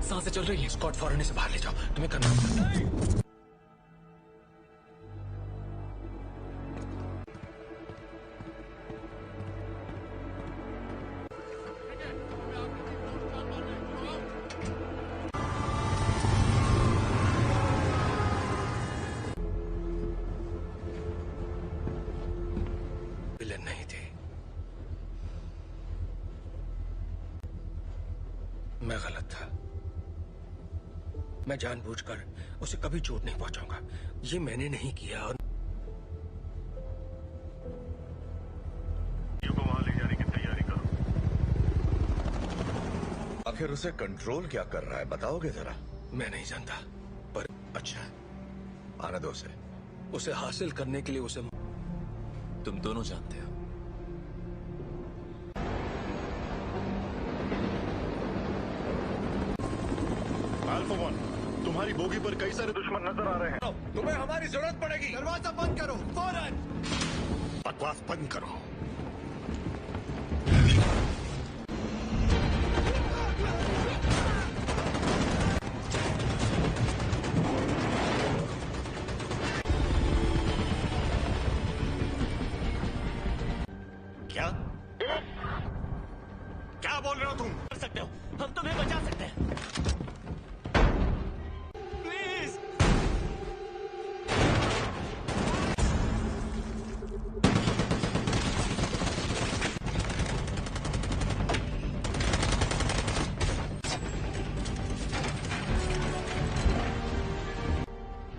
सांसें चल रही है। स्कॉट फौरन इसे बाहर ले जाओ। तुम्हें करना होगा। विलेन नहीं थी। मैं गलत था। मैं जानबूझकर उसे कभी चोट नहीं पहुंचाऊंगा। ये मैंने नहीं किया। और को वहां ले जाने की तैयारी करो। आखिर उसे कंट्रोल क्या कर रहा है, बताओगे जरा? मैं नहीं जानता, पर अच्छा, आने दो उसे। उसे हासिल करने के लिए उसे तुम दोनों जानते हो। अल्फा वन, तुम्हारी बोगी पर कई सारे दुश्मन नजर आ रहे हैं। तुम्हें हमारी जरूरत पड़ेगी। दरवाजा बंद करो फौरन। बकवास बंद करो। क्या क्या बोल रहे हो तुम? कर सकते हो, हम तुम्हें बचा सकते हैं। प्लीज।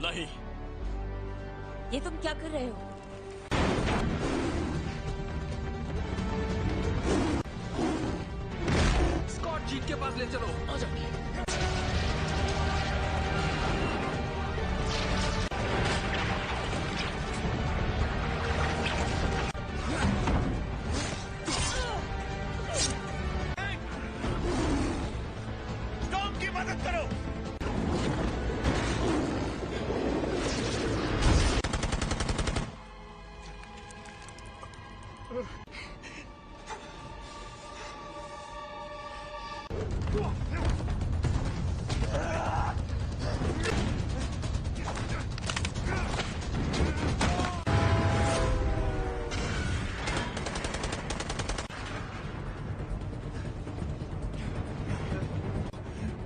नहीं। ये तुम क्या कर रहे हो? स्कॉट जीत के पास ले चलो। आ जाओ। टॉम की मदद करो।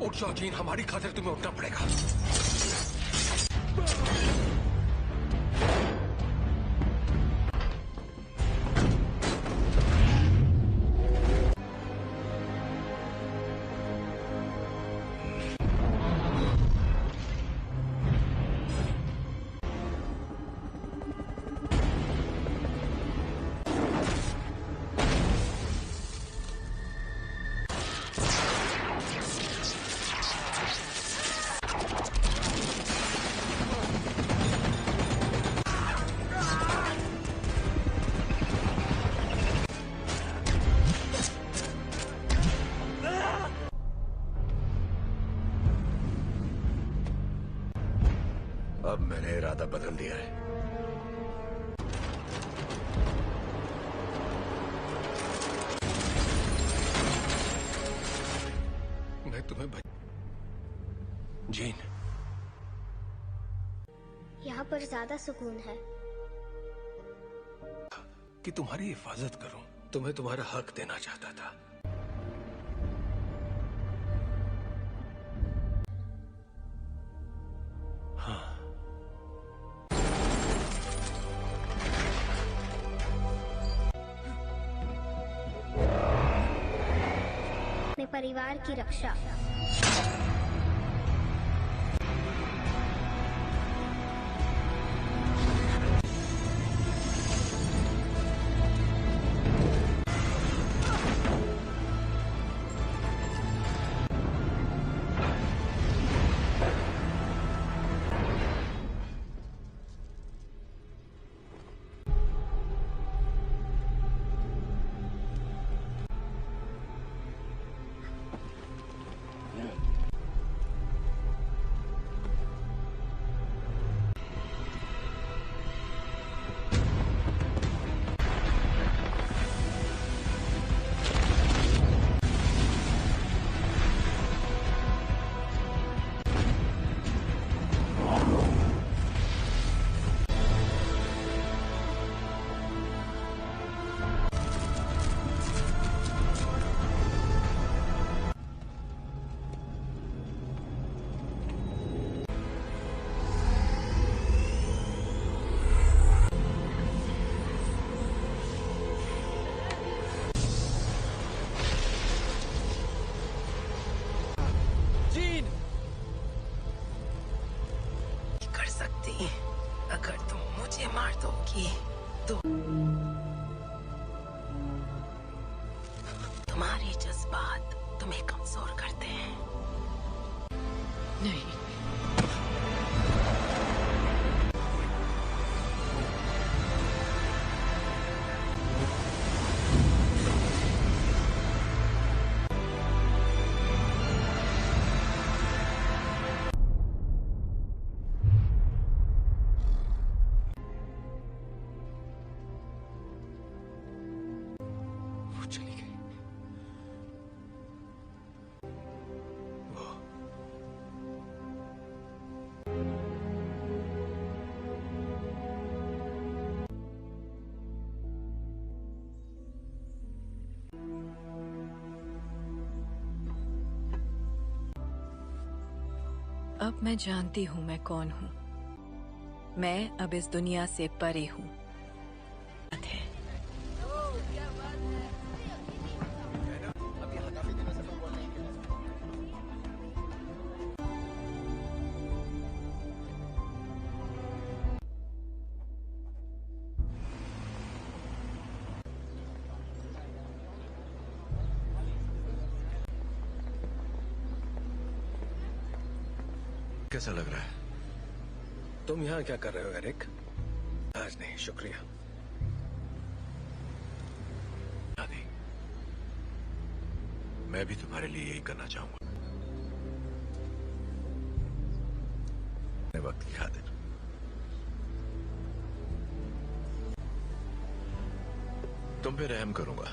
उठ जाओ जीन, हमारी खातिर तुम्हें उठना पड़ेगा। अब मैंने इरादा बदल दिया है। मैं तुम्हें जीन, यहाँ पर ज्यादा सुकून है। कि तुम्हारी हिफाजत करूं। तुम्हें तुम्हारा हक देना चाहता था। हाँ, अपने परिवार की रक्षा। कर सकती अगर तुम मुझे मार दोगी तो तुम्हारे जज्बात तुम्हें कमजोर करते हैं। नहीं, चली गई। वो अब मैं जानती हूँ मैं कौन हूँ। मैं अब इस दुनिया से परे हूँ। कैसा लग रहा है? तुम यहाँ क्या कर रहे हो एरिक? आज नहीं, शुक्रिया। दादी, मैं भी तुम्हारे लिए यही करना चाहूंगा। वक्त की खातिर तुम पे रहम करूंगा।